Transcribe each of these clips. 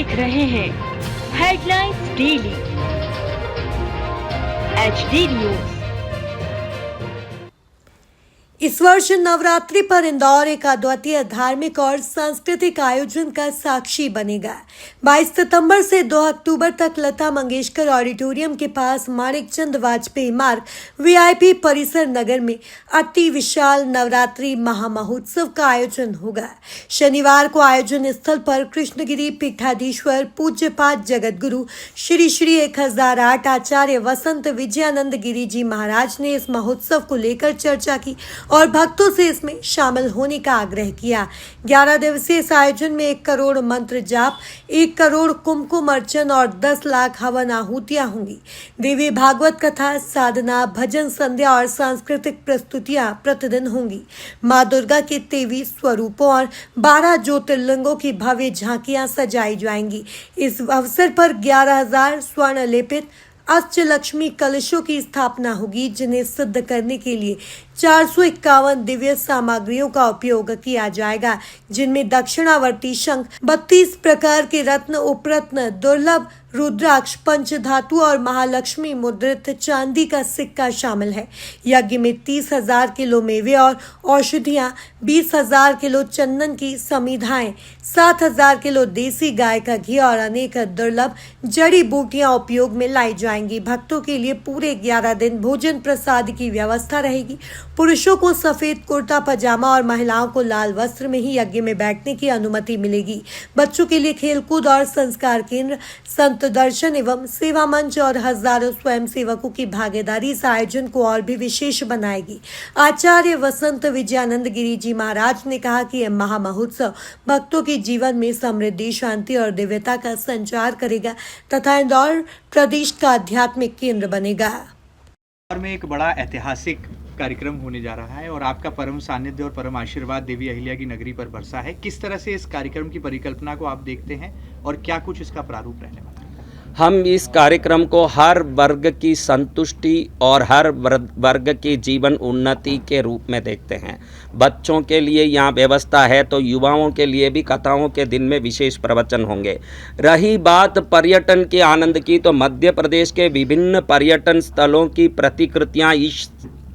देख रहे हैं हेडलाइंस डेली HD न्यूज। इस वर्ष नवरात्रि पर इंदौर एक अद्वितीय धार्मिक और सांस्कृतिक आयोजन का साक्षी बनेगा। 22 सितंबर से 2 अक्टूबर तक लता मंगेशकर ऑडिटोरियम के पास माणिकचंद वाजपेयी मार्ग VIP परिसर नगर में अति विशाल नवरात्रि महामहोत्सव का आयोजन होगा। शनिवार को आयोजन स्थल पर कृष्णगिरी पीठाधीश्वर पूज्यपाद जगतगुरु श्री श्री 1008 आचार्य वसंत विजयानंद गिरी जी महाराज ने इस महोत्सव को लेकर चर्चा की और भक्तों से इसमें शामिल होने का आग्रह किया। 11 दिवसीय इस आयोजन में 1 करोड़ मंत्र जाप, 1 करोड़ कुमकुम अर्चन और 10 लाख हवन आहुतियां होंगी। देवी भागवत कथा, साधना, भजन संध्या और सांस्कृतिक प्रस्तुतियां प्रतिदिन होंगी। माँ दुर्गा के 23 स्वरूपों और 12 ज्योतिर्लिंगों की भव्य झांकियां सजाई जाएंगी। इस अवसर पर 11,000 स्वर्ण लेपित अष्टलक्ष्मी कलशों की स्थापना होगी, जिन्हें सिद्ध करने के लिए 451 दिव्य सामग्रियों का उपयोग किया जाएगा, जिनमें दक्षिणावर्ती शंख, 32 प्रकार के रत्न, उपरत्न, दुर्लभ रुद्राक्ष, पंचधातु और महालक्ष्मी मुद्रित चांदी का सिक्का शामिल है। यज्ञ में 30,000 किलो मेवे और औषधियां, 20,000 किलो चंदन की समिधाएं, 7,000 किलो देसी गाय का घी और अनेक दुर्लभ जड़ी बूटियां उपयोग में लाई जाएंगी। भक्तों के लिए पूरे 11 दिन भोजन प्रसाद की व्यवस्था रहेगी। पुरुषों को सफेद कुर्ता पजामा और महिलाओं को लाल वस्त्र में ही यज्ञ में बैठने की अनुमति मिलेगी। बच्चों के लिए खेलकूद और संस्कार केंद्र, संत दर्शन एवं सेवा मंच और हजारों स्वयं सेवकों की भागीदारी इस आयोजन को और भी विशेष बनाएगी। आचार्य वसंत विजयानंद गिरी जी महाराज ने कहा कि यह महामहोत्सव भक्तों के जीवन में समृद्धि, शांति और दिव्यता का संचार करेगा तथा इंदौर प्रदेश का आध्यात्मिक केंद्र बनेगा। और में एक बड़ा ऐतिहासिक कार्यक्रम होने जा रहा है और आपका परम सानिध्य और परम आशीर्वाद देवी अहिल्या की नगरी पर बरसा है। किस तरह से इस कार्यक्रम की परिकल्पना को आप देखते हैं और क्या कुछ इसका प्रारूप रहने वाला है? हम इस कार्यक्रम को हर वर्ग की संतुष्टि और हर वर्ग की जीवन उन्नति के रूप में देखते हैं। बच्चों के लिए यहाँ व्यवस्था है तो युवाओं के लिए भी कथाओं के दिन में विशेष प्रवचन होंगे। रही बात पर्यटन के आनंद की, तो मध्य प्रदेश के विभिन्न पर्यटन स्थलों की प्रतिकृतियाँ इस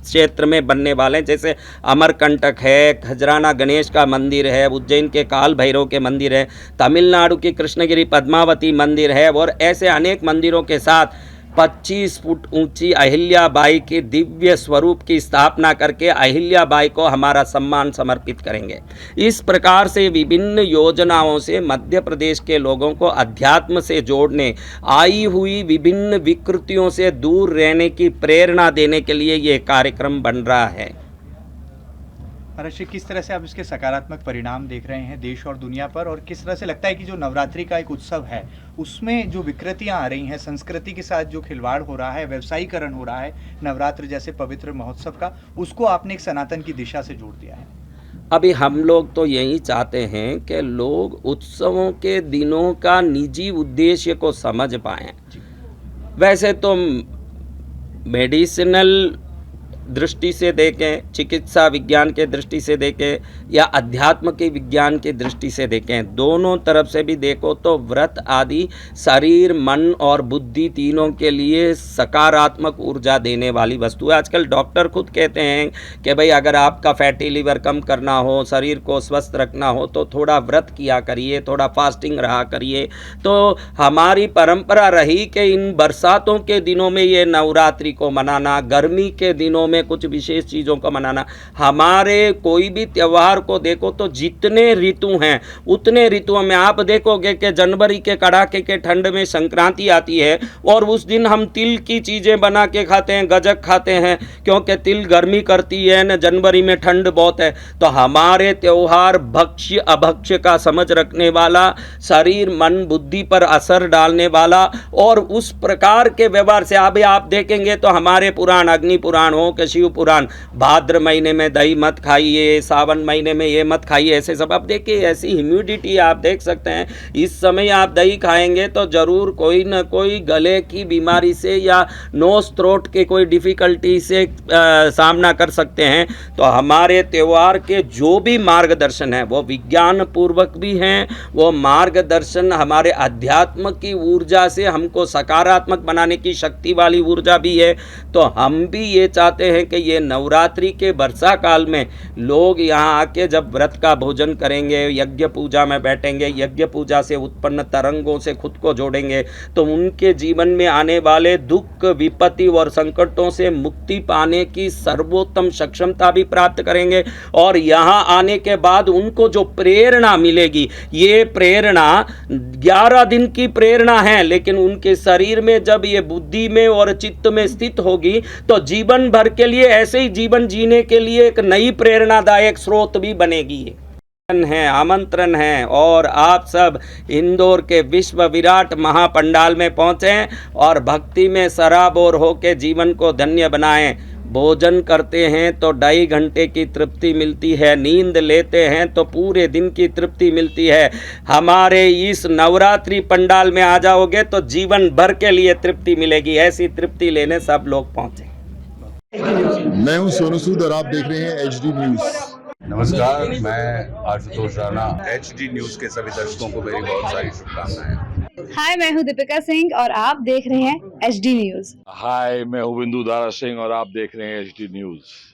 क्षेत्र में बनने वाले हैं। जैसे अमरकंटक है, खजराना गणेश का मंदिर है, उज्जैन के काल भैरव के मंदिर है, तमिलनाडु की कृष्णगिरी पद्मावती मंदिर है और ऐसे अनेक मंदिरों के साथ 25 फुट ऊंची अहिल्याबाई के दिव्य स्वरूप की स्थापना करके अहिल्याबाई को हमारा सम्मान समर्पित करेंगे। इस प्रकार से विभिन्न योजनाओं से मध्य प्रदेश के लोगों को अध्यात्म से जोड़ने, आई हुई विभिन्न विकृतियों से दूर रहने की प्रेरणा देने के लिए ये कार्यक्रम बन रहा है। अवश्य, किस तरह से आप इसके सकारात्मक परिणाम देख रहे हैं देश और दुनिया पर, और किस तरह से लगता है कि जो नवरात्रि का एक उत्सव है उसमें जो विकृतियां आ रही हैं, संस्कृति के साथ जो खिलवाड़ हो रहा है, व्यवसायीकरण हो रहा है नवरात्र जैसे पवित्र महोत्सव का, उसको आपने एक सनातन की दिशा से जोड़ दिया है? अभी हम लोग तो यही चाहते हैं कि लोग उत्सवों के दिनों का निजी उद्देश्य को समझ पाएं। वैसे तो मेडिसिनल दृष्टि से देखें, चिकित्सा विज्ञान के दृष्टि से देखें या अध्यात्म के विज्ञान की दृष्टि से देखें, दोनों तरफ से भी देखो तो व्रत आदि शरीर, मन और बुद्धि तीनों के लिए सकारात्मक ऊर्जा देने वाली वस्तु है। आजकल डॉक्टर खुद कहते हैं कि भाई अगर आपका फैटी लिवर कम करना हो, शरीर को स्वस्थ रखना हो तो थोड़ा व्रत किया करिए, थोड़ा फास्टिंग रहा करिए। तो हमारी परंपरा रही कि इन बरसातों के दिनों में ये नवरात्रि को मनाना, गर्मी के दिनों में कुछ विशेष चीज़ों को मनाना। हमारे कोई भी त्यौहार को देखो तो जितने ऋतु हैं उतने ऋतुओं में आप देखोगे कि जनवरी के कड़ाके के ठंड में संक्रांति आती है और उस दिन हम तिल की चीज़ें बना के खाते हैं, गजक खाते हैं, क्योंकि तिल गर्मी करती है न, जनवरी में ठंड बहुत है। तो हमारे त्यौहार भक्ष्य अभक्ष्य का समझ रखने वाला, शरीर मन बुद्धि पर असर डालने वाला और उस प्रकार के व्यवहार से अभी आप देखेंगे तो हमारे पुराण, अग्नि पुराण हो शिव पुराण, भाद्र महीने में दही मत खाइए, सावन महीने में ये मत खाइए, ऐसे सब। अब देखिए ऐसी ह्यूमिडिटी आप देख सकते हैं, इस समय आप दही खाएंगे तो ज़रूर कोई न कोई गले की बीमारी से या नोज थ्रोट के कोई डिफ़िकल्टी से सामना कर सकते हैं। तो हमारे त्यौहार के जो भी मार्गदर्शन है वो विज्ञान पूर्वक भी हैं, वो मार्गदर्शन हमारे अध्यात्म की ऊर्जा से हमको सकारात्मक बनाने की शक्ति वाली ऊर्जा भी है। तो हम भी ये चाहते हैं कि ये नवरात्रि के वर्षा काल में लोग यहाँ आके जब व्रत का भोजन करेंगे, यज्ञ पूजा में बैठेंगे, यज्ञ पूजा से उत्पन्न तरंगों से खुद को जोड़ेंगे, तो उनके जीवन में आने वाले दुख, विपत्ति और संकटों से मुक्ति पाने की सर्वोत्तम सक्षमता भी प्राप्त करेंगे। और यहाँ आने के बाद उनको जो प्रेरणा मिलेगी, ये प्रेरणा 11 दिन की प्रेरणा है, लेकिन उनके शरीर में जब ये बुद्धि में और चित्त में स्थित होगी तो जीवन भर के लिए ऐसे ही जीवन जीने के लिए एक नई प्रेरणादायक स्रोत भी बनेगी। है, आमंत्रण है और आप सब इंदौर के विश्व विराट महापंडाल में पहुँचें और भक्ति में सराबोर होकर जीवन को धन्य बनाएं। भोजन करते हैं तो 2.5 घंटे की तृप्ति मिलती है, नींद लेते हैं तो पूरे दिन की तृप्ति मिलती है। हमारे इस नवरात्रि पंडाल में आ जाओगे तो जीवन भर के लिए तृप्ति मिलेगी। ऐसी तृप्ति लेने सब लोग पहुँचे। मैं हूं सोनू सूद और आप देख रहे हैं HD न्यूज़। नमस्कार, मैं आशुतोष राणा। HD न्यूज़ के सभी दर्शकों को मेरी बहुत सारी शुभकामनाएं। हाय, मैं हूँ दीपिका सिंह और आप देख रहे हैं HD न्यूज़। हाय, मैं हूँ बिंदु दारा सिंह और आप देख रहे हैं HD न्यूज़।